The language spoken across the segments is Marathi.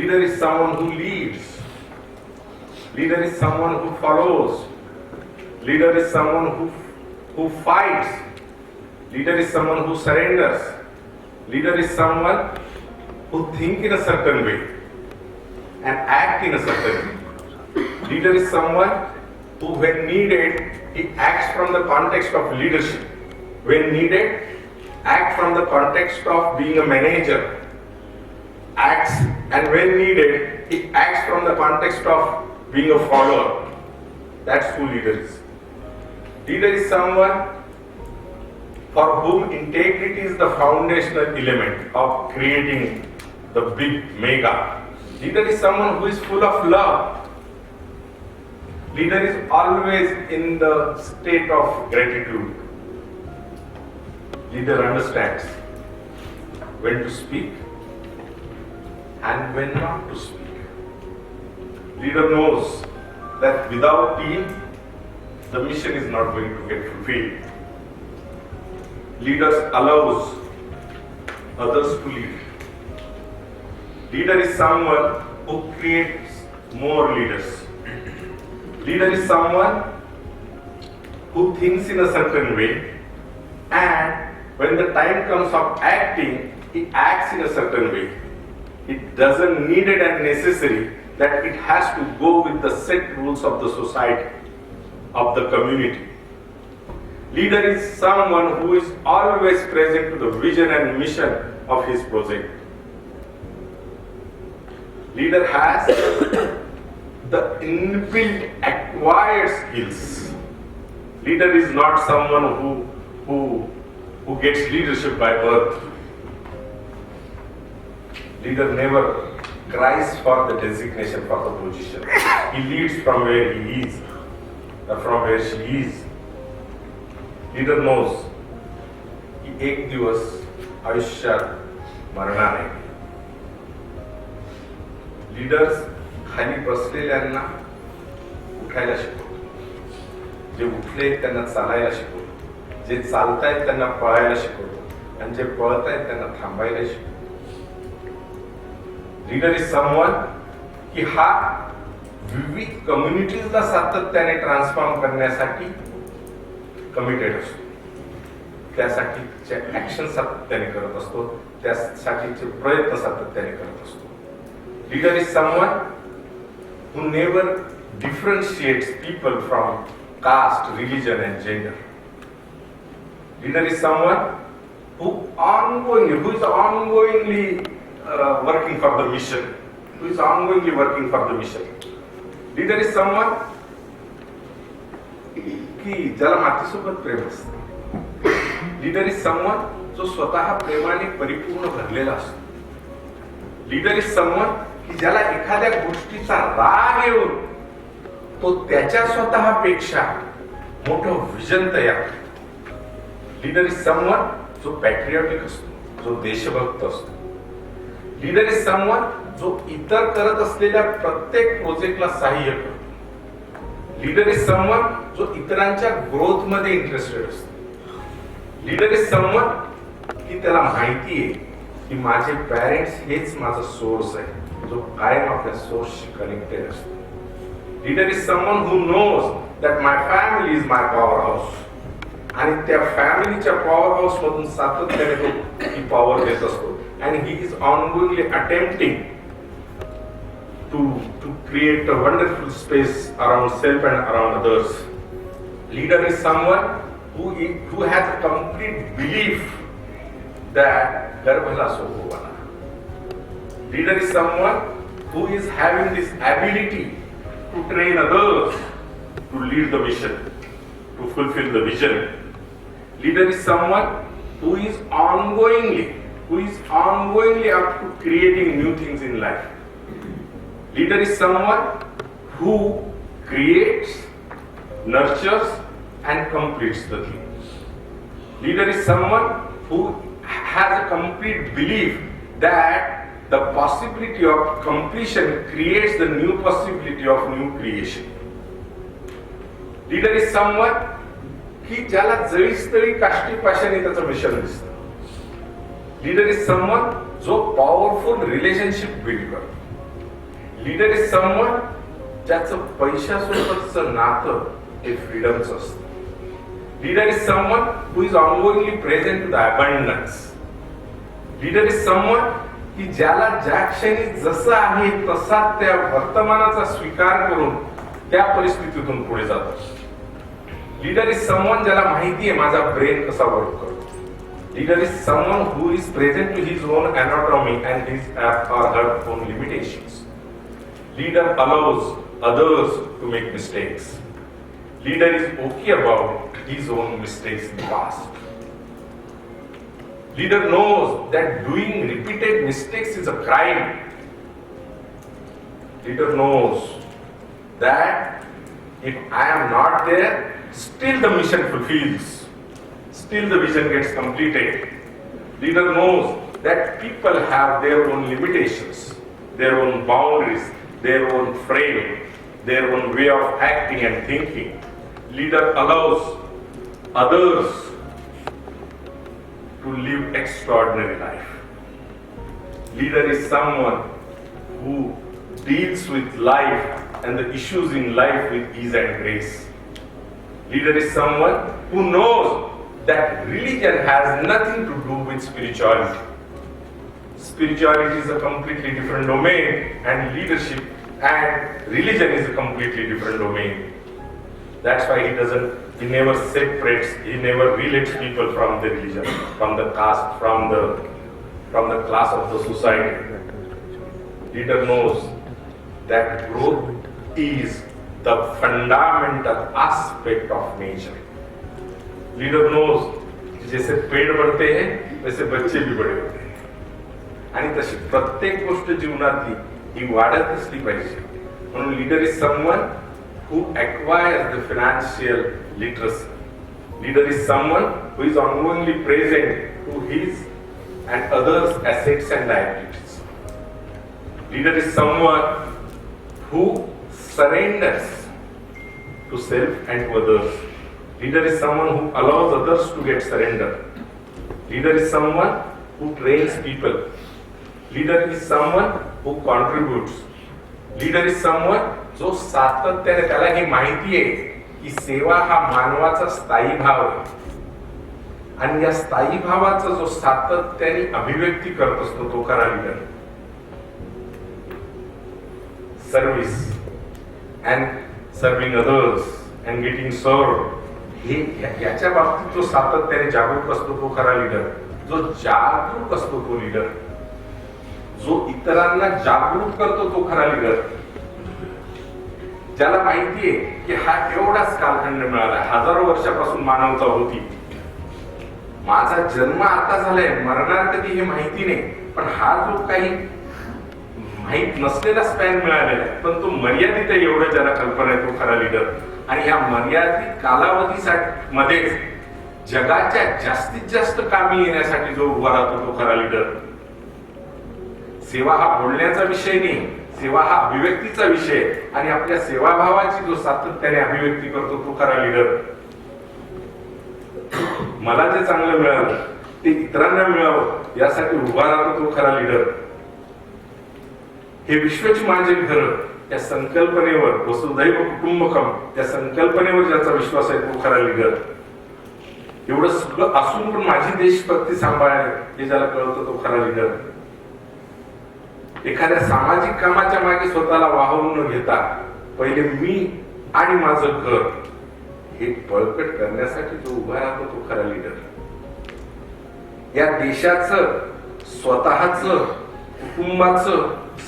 Leader is someone who leads. Leader is someone who follows. Leader is someone who fights. Leader is someone who surrenders. Leader is someone who think in a certain way and act in a certain way. Leader is someone who, when needed, he acts from the context of leadership. When needed, act from the context of being a manager. Acts, and when needed, he acts from the context of being a follower. That's who leader is. Leader is someone for whom integrity is the foundational element of creating the big mega. Leader is someone who is full of love. Leader is always in the state of gratitude. Leader understands when to speak and when not to speak. Leader knows that without team, the mission is not going to get fulfilled. Leader allows others to lead. Leader is someone who creates more leaders. Leader is someone who thinks in a certain way, and when the time comes of acting, he acts in a certain way. It doesn't need it and necessary that it has to go with the set rules of the society, of the community. Leader is someone who is always present to the vision and mission of his project. Leader has the inbuilt acquired skills. Leader is not someone who gets leadership by birth. Leader never cries for the designation, for the position. He leads from where he is, or from where she is. Leader knows की एक दिवस आयुष्यात मरणार आहे. लीडर्स खाली बसलेल्यांना उठायला शिकवतो, जे उठले त्यांना चालायला शिकवतो, जे चालतायत त्यांना पळायला शिकवतो, आणि जे पळतायत त्यांना थांबायला शिकवतो. लीडर इज समवन की हा विविध कम्युनिटीजला सातत्याने ट्रान्सफॉर्म करण्यासाठी कमिटेड असतो, त्यासाठीचे ऍक्शन सातत्याने करत असतो, त्यासाठीचे प्रयत्न सातत्याने करत असतो. Leader is someone who never differentiates people from caste, religion and gender. Leader is someone who is ongoingly working for the mission. Leader is someone की ज्याला मातीसोबत प्रेम असतं. लीडर इज समवन जो स्वतः प्रेमाने परिपूर्ण भरलेला असतो. लीडर इज समवन की ज्याला एखाद्या गोष्टीचा राग येऊन तो त्याच्या स्वतःपेक्षा मोठं विजन तयार. लीडर इज समवन जो पॅट्रियॉटिक असतो, जो देशभक्त असतो. लीडर इज समवन जो इतर करत असलेल्या प्रत्येक प्रोजेक्टला सहाय्य करतो. लीडर इज समवन जो इतरांच्या ग्रोथ मध्ये इंटरेस्टेड असतो. लीडर इज समवन की त्याला माहिती आहे की माझे पॅरेंट्स हेच माझा सोर्स आहे, जो कायम आपल्या सोर्सशी कनेक्टेड असतो. Leader is someone who knows that my family is my power house, आणि त्या फॅमिलीच्या पॉवर हाऊस मधून सातत्याने तो ही पॉवर देत असतो. And he is ongoingly attempting to create a wonderful space around self and around others. Leader is someone who has a complete belief that garbhala sohovana. Leader is someone who is having this ability to train others to lead the mission, to fulfill the vision. Leader is someone who is ongoingly up to creating new things in life. Leader is someone who creates, nurtures and completes the things. Leader is someone who has a complete belief that the possibility of completion creates the new possibility of new creation. Leader is someone की ज्याला जळीस्थळी काष्टी पाशाने त्याचं मिशन दिसतं. लीडर इज समवन जो पॉवरफुल रिलेशनशिप बिल्ड करतो. लीडर इज समवन ज्याचं पैशासोबतचं नातं हे फ्रीडमचं असतं. Leader is someone who is ongoingly present to the abundance. Leader is someone की ज्याला ज्या क्षणी जसं आहे तसा त्या वर्तमानाचा स्वीकार करून त्या परिस्थितीतून पुढे जातो. लीडर इज समवन ज्याला माहिती आहे माझा ब्रेन कसा वर्क करतो. Leader is someone who is present to his own anatomy and his or her own limitations. Leader allows others to make mistakes. Leader is okay about his own mistakes in the past. Leader knows that doing repeated mistakes is a crime. Leader knows that if I am not there, still the mission fulfills. Still the vision gets completed. Leader knows that people have their own limitations, their own boundaries, their own frame, their own way of acting and thinking. Leader allows others to live extraordinary life. Leader is someone who deals with life and the issues in life with ease and grace. Leader is someone who knows that religion has nothing to do with spirituality. Spirituality is a completely different domain, and leadership and religion is a completely different domain. That's why he never separates, he never relates people from the religion, from the caste, from the class of the society. Leader knows that growth is the fundamental aspect of nature. Leader knows जैसे पेड़ बढ़ते हैं वैसे बच्चे भी बड़े होते हैं, आणि तशी प्रत्येक गोष्ट जीवनातली ही वाढत असली पाहिजे. म्हणून leader is someone who acquires the financial literacy. Leader is someone who is ongoingly present to his and others' assets and liabilities. Leader is someone who surrenders to self and to others. Leader is someone who allows others to get surrendered. Leader is someone who trains people. Leader is someone who contributes. Leader is someone जो सातत्याने, त्याला ही माहिती आहे की सेवा हा मानवाचा स्थायी भाव आहे, आणि या स्थायी भावाचा जो सातत्याने अभिव्यक्ती करत असतो तो खरा leader. Service and serving others and getting served, हे याच्या बाबतीत जो सातत्याने जागरूक असतो तो खरा लीडर. जो जागरूक असतो तो लीडर, जो इतरांना जागरूक करतो तो खरा लीडर. ज्याला माहितीये की हा एवढाच कालखंड मिळाला, हजारो वर्षापासून मानवता होती, माझा जन्म आता झालाय, मरणार कधी हे माहिती नाही, पण हा जो काही माहित नसलेला स्पॅन मिळालेला आहे पण तो मर्यादित आहे एवढं ज्याला कल्पना आहे तो खरा लीडर. आणि या मर्यादित कालावधीसाठी मध्येच जगाच्या जास्तीत जास्त कामी येण्यासाठी जो उभा राहतो तो खरा लीडर. सेवा हा बोलण्याचा विषय नाही, सेवा हा अभिव्यक्तीचा विषय, आणि आपल्या सेवाभावाची जो सातत्याने अभिव्यक्ती करतो तो खरा लीडर. मला जे चांगलं मिळालं ते इतरांना मिळावं यासाठी उभा राहतो तो खरा लीडर. हे विश्वची माझे घर या संकल्पनेवर, वसुधैव कुटुंबकम या संकल्पनेवर ज्याचा विश्वास आहे तो खरा लीडर. एवढं सगळं असून पण माझी देशभक्ती सांभाळणे हे ज्याला कळतं तो खरा लीडर. एखाद्या सामाजिक कामाच्या मागे स्वतःला वाहवून न घेता पहिले मी आणि माझं घर हे बळकट करण्यासाठी जो उभा राहतो तो खरा लीडर. या देशाचं, स्वतःचं, कुटुंबाचं,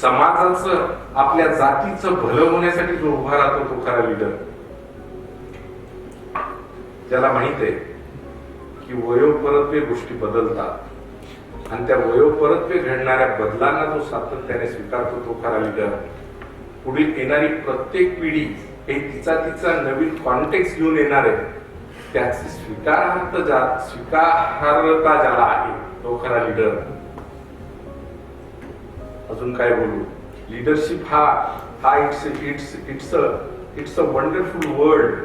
समाजाचं, आपल्या जातीचं भलं होण्यासाठी जो उभा राहतो तो खरा लीडर. ज्याला माहित आहे की वयोपरत्वे गोष्टी बदलतात आणि त्या वयोपरत्वे घडणाऱ्या बदलांना जो सातत्याने स्वीकारतो तो खरा लीडर. पुढील येणारी प्रत्येक पिढी हे तिचा नवीन कॉन्टेक्स्ट घेऊन येणार आहे, त्याची स्वीकारार्हता ज्याला आहे तो खरा लीडर. अजून काय बोलू? लीडरशिप हा it's a wonderful world.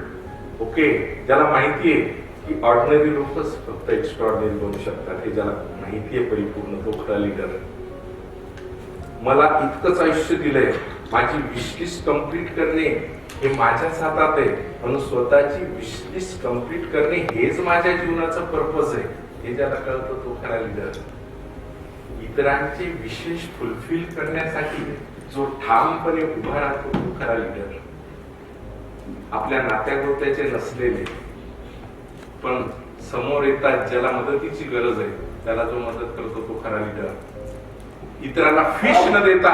Okay, ज्याला माहितीये की ऑर्डिनरी लोकच फक्त एक्स्ट्रॉर्डिनरी बनू शकतात हे ज्याला माहितीये परिपूर्ण तो खरा लीडर. मला इतकंच आयुष्य दिलंय माझी विशलिस्ट कंप्लीट करणे हे माझ्याच हातात आहे, म्हणून स्वतःची विशलिस्ट कंप्लीट करणे हेच माझ्या जीवनाचं पर्पज आहे, हे ज्याला कळतो तो खरा लीडर. इतरांचे विशेष फुलफिल करण्यासाठी जो ठामपणे उभा राहतो तो खरा लीडर. आपल्या नात्यागोत्याचे नसलेले पण समोर येतात ज्याला मदतीची गरज आहे त्याला जो मदत करतो तो खरा लीडर. इतरांना फिश न देता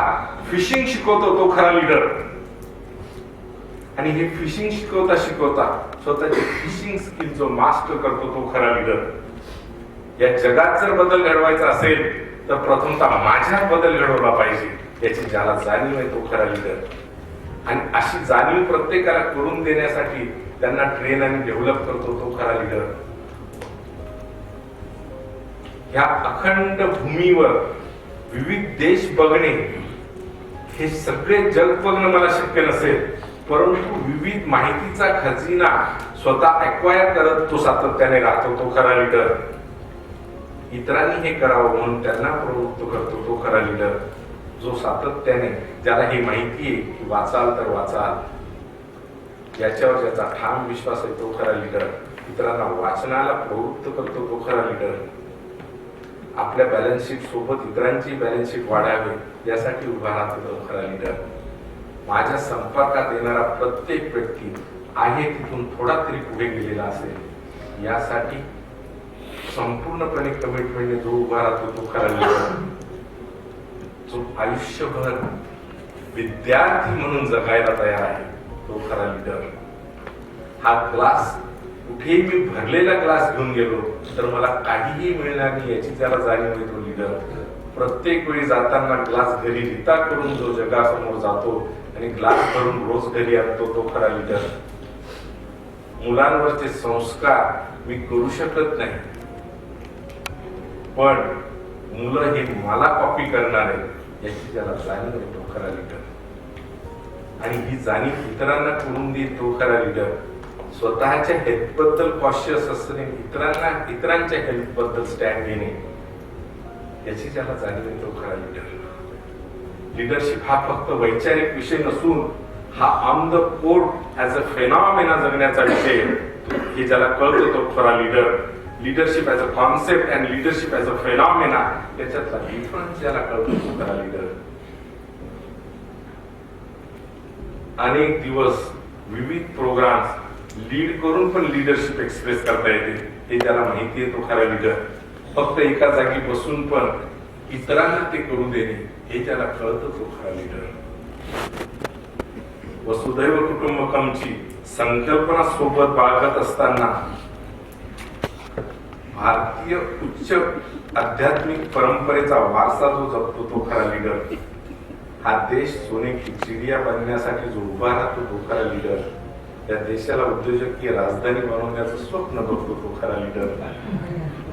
फिशिंग शिकवतो तो खरा लीडर. आणि हे फिशिंग शिकवता शिकवता स्वतःची फिशिंग स्किल जो मास्टर करतो तो खरा लीडर. या जगात जर बदल घडवायचा असेल तर प्रथमतः माझ्यात बदल घडवला पाहिजे याची ज्याला जाणीव आहे तो खरा लीडर. आणि अशी जाणीव प्रत्येकाला करून देण्यासाठी त्यांना ट्रेन आणि डेव्हलप करतो तो खरा लीडर. ह्या अखंड भूमीवर विविध देश बघणे हे सगळे जग बघणं मला शक्य नसेल, परंतु विविध माहितीचा खजिना स्वतः एक्वायर करत तो सातत्याने राहतो तो खरा लीडर. इतरांनी हे करावं म्हणून त्यांना प्रवृत्त करतो तो खरा लीडर. जो सातत्याने ज्याला ही माहिती आहे की वाचाल तर वाचाल याच्यावर ज्याचा ठाम विश्वास आहे तो खरा लीडर. इतरांना वाचनाला प्रवृत्त करतो तो खरा लीडर. आपल्या बॅलन्स शीट सोबत इतरांची बॅलन्स शीट वाढावी यासाठी उभा राहतो तो खरा लीडर. माझ्या संपर्कात येणारा प्रत्येक व्यक्ती आहे तिथून थोडा तरी पुढे गेलेला असेल यासाठी संपूर्णपणे कमिटमेंटने जो उभा राहतो तो खरा लीडर. जो आयुष्यभर विद्यार्थी म्हणून जगायला तयार आहे तो खरा लीडर. हा ग्लास कुठेही मी भरलेला ग्लास घेऊन गेलो तर मला काहीही मिळणार नाही याची त्याला जाणीव आहे तो लीडर. प्रत्येक वेळी जाताना ग्लास घरी रिता करून जो जगासमोर जातो आणि ग्लास भरून रोज घरी आणतो तो खरा लीडर. मुलांवरचे संस्कार मी करू शकत नाही पण मुलं हे मला कॉपी करणार आहे याची त्याला जाणीव आहे तो खरा लीडर. आणि ही जाणीव इतरांना करून देईल तो खरा लीडर. स्वतःच्या हेल्थ बद्दल कॉशियस असणे, इतरांच्या हेल्थ बद्दल स्टँड घेणे याची त्याला जाणीव आहे तो खरा लीडर. लिडरशिप हा फक्त वैचारिक विषय नसून हा on the court as a phenomena जगण्याचा विषय हे ज्याला कळतो तो खरा leader. Leadership as a concept and leadership as a phenomena याच्यातला डिफरन्स ज्याला कळतो तो खरा लीडर. अनेक दिवस विविध प्रोग्राम्स लीड करून पण लीडरशिप एक्सप्रेस करता येते हे ज्याला माहिती आहे तो खरा लीडर. फक्त एका जागी बसून पण इतरांना ते करू देणे हे त्याला कळतं तो खरा लीडर. वसुधैव कुटुंबकमची संकल्पना सोबत बाळगत असताना भारतीय उच्च आध्यात्मिक परंपरेचा वारसा जो जपतो तो खरा लीडर. हा देश सोने की चिडिया बनण्यासाठी जो उभा राहतो तो खरा लीडर. या देशाला उद्योजकीय राजधानी बनवण्याचं स्वप्न बघतो तो खरा लीडर.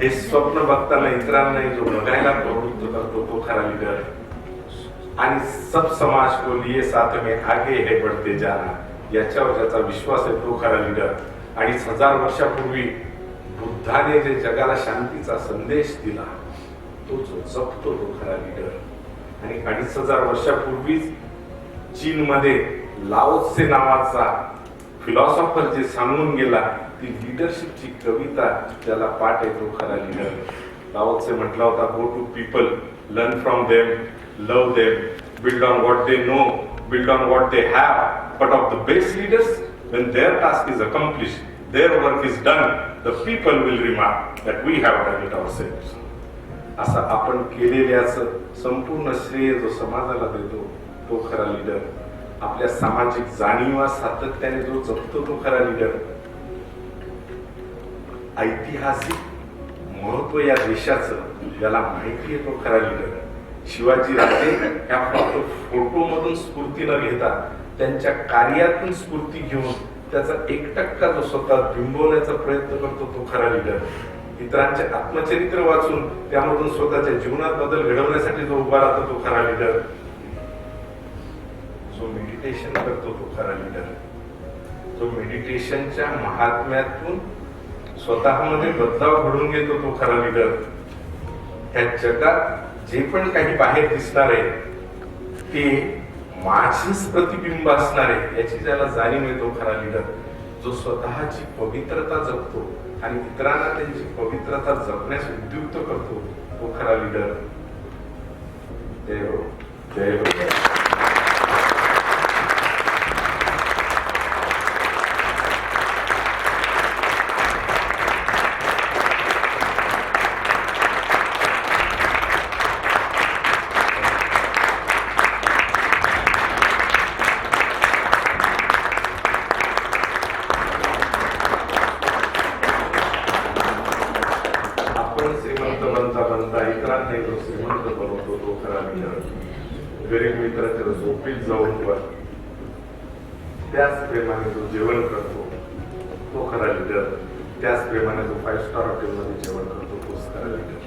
हे स्वप्न बघताना इतरांनाही जो बघायला प्रवृत्त करतो तो खरा लीडर. आणि सब समाज को लिए साथ में आगे है बढ़ते जाना याच्यावर ज्याचा विश्वास आहे तो खरा लीडर. 2500 वर्षापूर्वी बुद्धाने जे जगाला शांतीचा संदेश दिला तो जो जपतो तो खरा लीडर. आणि 2500 वर्षापूर्वीच चीनमध्ये लाओ त्से नावाचा फिलॉसॉफर जे सांगून गेला ती लीडरशिपची कविता ज्याला पाठ आहे तो खरा लीडर. लाओ त्से म्हटला होता, go to people, learn from them, love them, build on what they know, build on what they have, but of the best leaders when their task is accomplished, their work is done, the people will remark that we have done it ourselves. असा आपण केलेल्याचं संपूर्ण श्रेय जो समाजाला देतो तो खरा लीडर. आपल्या सामाजिक जाणीवा सातत्याने जो जपतो तो खरा लीडर. ऐतिहासिक महत्व या देशाचं ज्याला माहिती आहे तो खरा लीडर. शिवाजी राजे ह्या फक्त फोटो मधून स्फूर्ती न घेता त्यांच्या कार्यातून स्फूर्ती घेऊन त्याचा 1% जो स्वतः बिंबवण्याचा प्रयत्न करतो तो खरा लीडर. इतरांचे आत्मचरित्र वाचून त्यामधून स्वतःच्या जीवनात बदल घडवण्यासाठी जो उभा राहतो तो खरा लीडर. जो मेडिटेशन करतो तो खरा लीडर. जो मेडिटेशनच्या महात्म्यातून स्वतःमध्ये बदलाव घडवून घेतो तो खरा लीडर. ह्या जगात जे पण काही बाहेर दिसणार आहे ते माझंच प्रतिबिंब असणार आहे याची ज्याला जाणीव येतो खरा लीडर, जो स्वतःची पवित्रता जपतो आणि इतरांना त्यांची पवित्रता जपण्यास उद्युक्त करतो, तो खरा लीडर. जय हो, जय हो. श्रीमंत बनता इतरांना जो श्रीमंत बनवतो तो खरा लीडर. गरीब मित्राच्या झोपीत जाऊन पण त्याच प्रेमाने जो जेवण करतो तो खरा लीडर. त्याच प्रेमाने जो 5 स्टार हॉटेलमध्ये जेवण करतो तोच खरा लीडर.